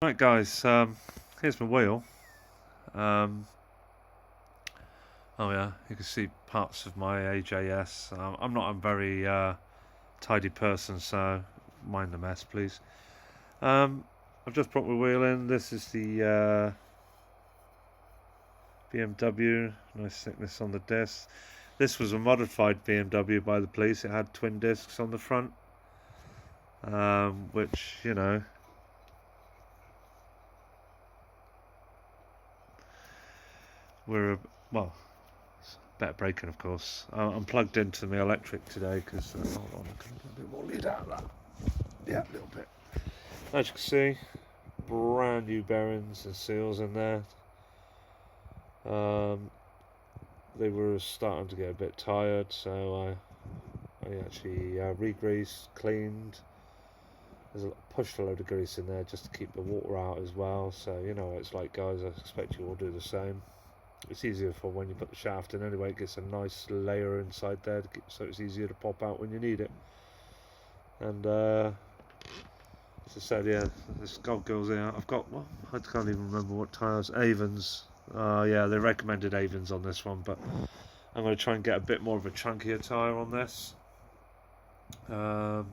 Right, guys. Here's my wheel. Um, oh yeah, you can see parts of my AJS. I'm not a very tidy person, so mind the mess, please. Um, I've just brought my wheel in. This is the BMW. Nice thickness on the disc. This was a modified BMW by the police. It had twin discs on the front, which were well. Better braking, of course. I'm plugged into my electric today because hold on, I can get a bit more lead out of that. Yeah, a little bit. As you can see, brand new bearings and seals in there. They were starting to get a bit tired, so I actually re-greased, cleaned. Pushed a load of grease in there just to keep the water out as well. So it's like, guys, I expect you all do the same. It's easier for when you put the shaft in anyway. It gets a nice layer inside there, so it's easier to pop out when you need it. And as I said, yeah, this Golf Girls here. I've got, well, I can't even remember what tyres. Avens. Yeah, they recommended Avens on this one, but I'm going to try and get a bit more of a chunkier tyre on this. Yeah,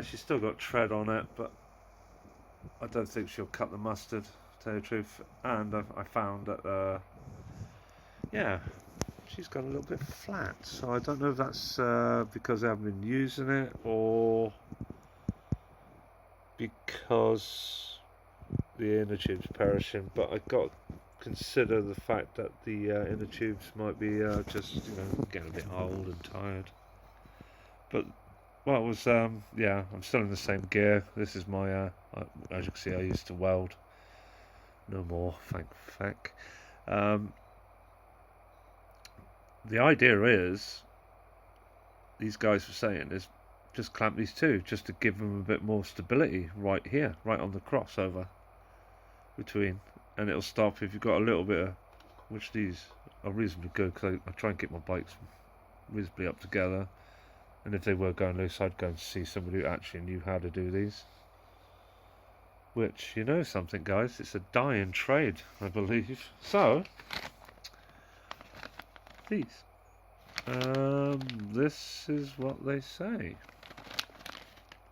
she's still got tread on it, but I don't think she'll cut the mustard, to tell you the truth. And I found that, yeah, she's got a little bit flat, so I don't know if that's because I haven't been using it or because the inner tube's perishing. But I've got to consider the fact that the inner tubes might be just getting a bit old and tired. But well, it was yeah, I'm still in the same gear. This is my as you can see, I used to weld. No more, thank feck. The idea is, these guys were saying, is just clamp these two, just to give them a bit more stability right here, right on the crossover between, and it'll stop if you've got a little bit of, which these are reasonably good because I try and keep my bikes reasonably up together, and if they were going loose, I'd go and see somebody who actually knew how to do these. Which, something, guys, it's a dying trade, I believe. So, these. This is what they say.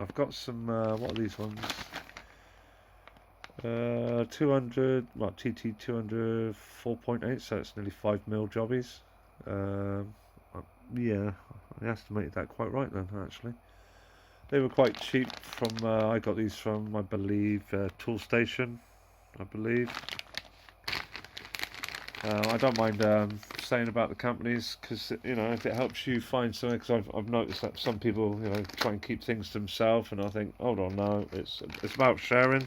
I've got some, what are these ones? 200, well, TT 200 4.8, so it's nearly 5mm jobbies. Yeah, I estimated that quite right then, actually. They were quite cheap from, I got these from, I believe, Tool Station, I believe. I don't mind saying about the companies because if it helps you find something, because I've noticed that some people try and keep things to themselves, and I think, hold on, no, it's about sharing.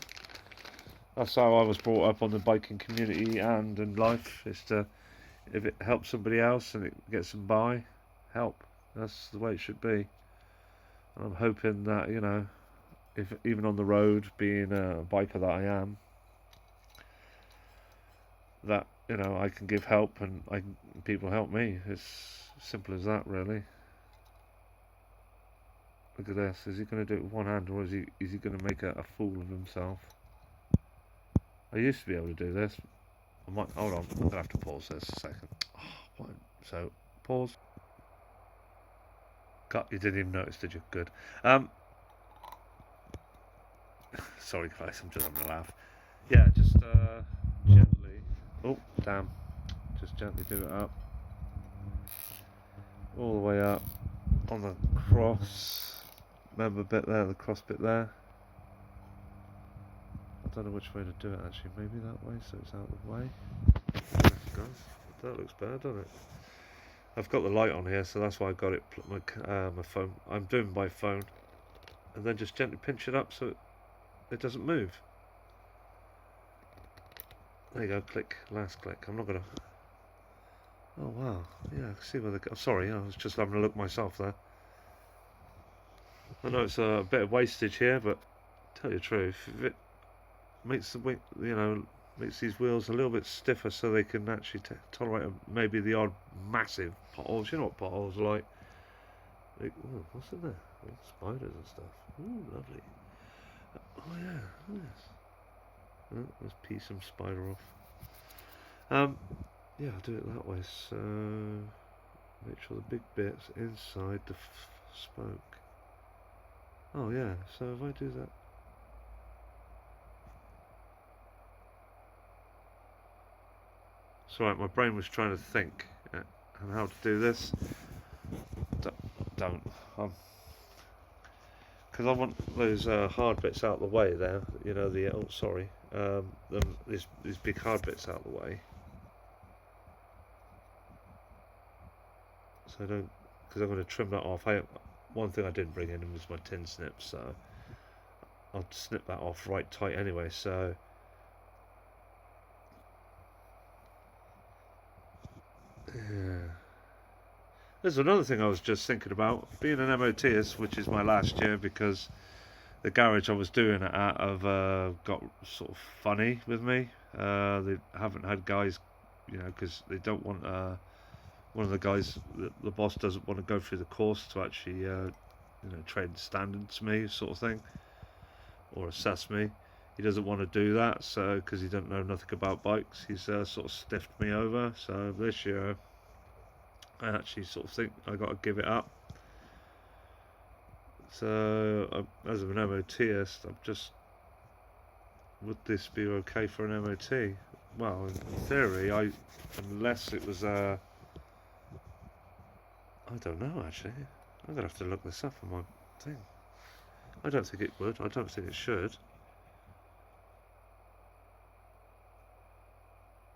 That's how I was brought up on the biking community and in life. Is to, if it helps somebody else and it gets them by, help. That's the way it should be. And I'm hoping that if even on the road, being a biker that I am, that I can give help and people help me. It's simple as that, really. Look at this. Is he going to do it with one hand, or is he going to make a fool of himself? I used to be able to do this. I might hold on. I'm going to have to pause this a second. Oh, so pause. God, you didn't even notice, did you? Good. Sorry, guys. I'm just having a laugh. Yeah, just gently. Oh, damn. Just gently do it up. All the way up on the cross. Remember bit there, the cross bit there. I don't know which way to do it actually. Maybe that way, so it's out of the way. That looks better, doesn't it? I've got the light on here, so that's why I got it. My phone. I'm doing my phone, and then just gently pinch it up so it doesn't move. There you go. Click. Last click. I'm not gonna. Oh wow. Yeah, I can see where they go. Sorry, I was just having a look myself there. I know it's a bit of wastage here, but tell you the truth, if it makes the makes these wheels a little bit stiffer, so they can actually tolerate maybe the odd massive potholes. You know what potholes are like? Ooh, what's in there? Spiders and stuff. Ooh, lovely. Oh yeah. Yes. Oh, let's pee some spider off. Yeah, I'll do it that way. So make sure the big bit's inside the spoke. Oh yeah. So if I do that. It's alright, my brain was trying to think on how to do this. Don't. Because I want those hard bits out of the way there. You know, these big hard bits out of the way. So I don't, because I'm going to trim that off. One thing I didn't bring in was my tin snips, so I'll snip that off right tight anyway, so... Yeah. There's another thing I was just thinking about. Being an MOTist, which is my last year, because the garage I was doing it at have got sort of funny with me. They haven't had guys, you know, because they don't want... one of the guys, the boss doesn't want to go through the course to actually, you know, trade standards me, sort of thing, or assess me. He doesn't want to do that, so because he doesn't know nothing about bikes, he's sort of stiffed me over. So this year, I actually sort of think I got to give it up. So as an MOTist, I'm just, would this be okay for an MOT? Well, in theory, unless it was I don't know actually. I'm gonna have to look this up on my thing. I don't think it would. I don't think it should.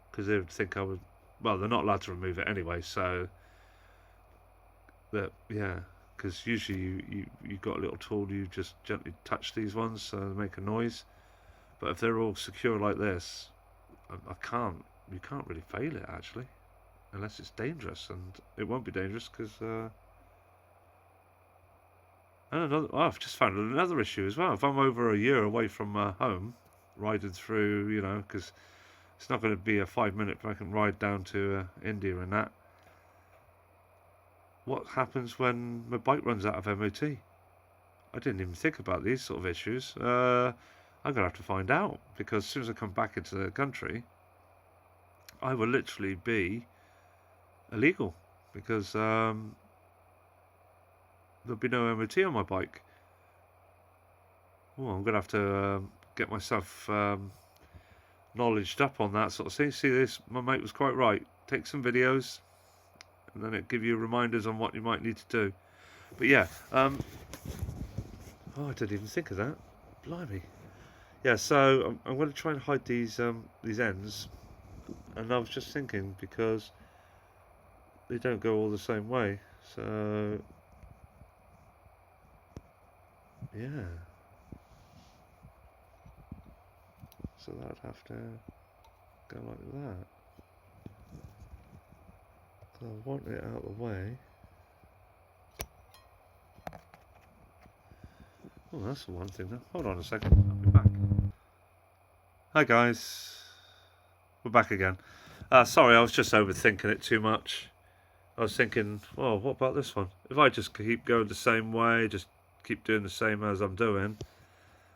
Because they would think I would. Well, they're not allowed to remove it anyway, so that, yeah. Because usually you got a little tool, you just gently touch these ones so they make a noise. But if they're all secure like this, I can't. You can't really fail it actually, unless it's dangerous, and it won't be dangerous because. I've just found another issue as well. If I'm over a year away from home, riding through, you know, because it's not going to be a 5 minute if I can ride down to India and that. What happens when my bike runs out of MOT? I didn't even think about these sort of issues. I'm going to have to find out, because as soon as I come back into the country, I will literally be illegal, because there'll be no MOT on my bike. Oh, I'm going to have to get myself knowledged up on that sort of thing. See this? My mate was quite right. Take some videos, and then it give you reminders on what you might need to do. But yeah, oh, I didn't even think of that. Blimey. Yeah, so I'm going to try and hide these ends, and I was just thinking, because they don't go all the same way, so yeah. So that'd have to go like that. So I want it out of the way. Oh, that's the one thing then. Hold on a second, I'll be back. Hi guys, we're back again. Sorry, I was just overthinking it too much. I was thinking, well, what about this one? If I just keep going the same way, just keep doing the same as I'm doing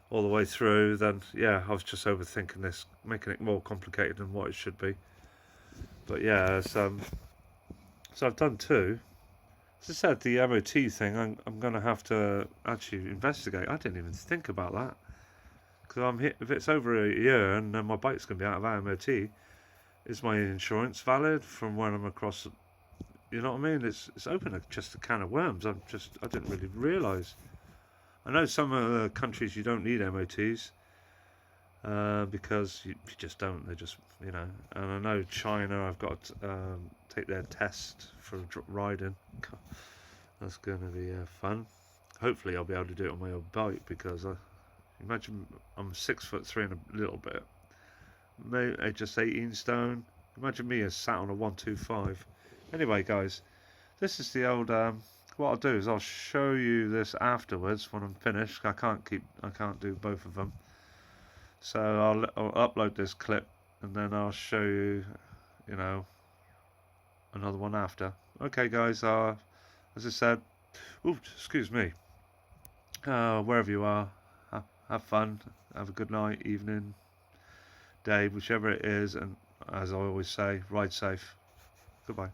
all the way through, then yeah, I was just overthinking this, making it more complicated than what it should be. But yeah, so I've done two. As I said, the MOT thing, I'm going to have to actually investigate. I didn't even think about that. Because if it's over a year and then my bike's going to be out of MOT, is my insurance valid from when I'm across? You know what I mean? It's open just a can of worms. I didn't really realise. I know some of the countries you don't need MOTs because you just don't. They just, you know. And I know China, I've got to take their test for riding. That's going to be fun. Hopefully I'll be able to do it on my own bike, because imagine I'm 6'3" and a little bit. Maybe just 18 stone. Imagine me as sat on a 125. Anyway, guys, this is the old. What I'll do is I'll show you this afterwards when I'm finished. I can't do both of them. So I'll upload this clip, and then I'll show you, you know, another one after. Okay, guys. As I said, ooh, excuse me. Wherever you are, have fun. Have a good night, evening, day, whichever it is, and as I always say, ride safe. Goodbye.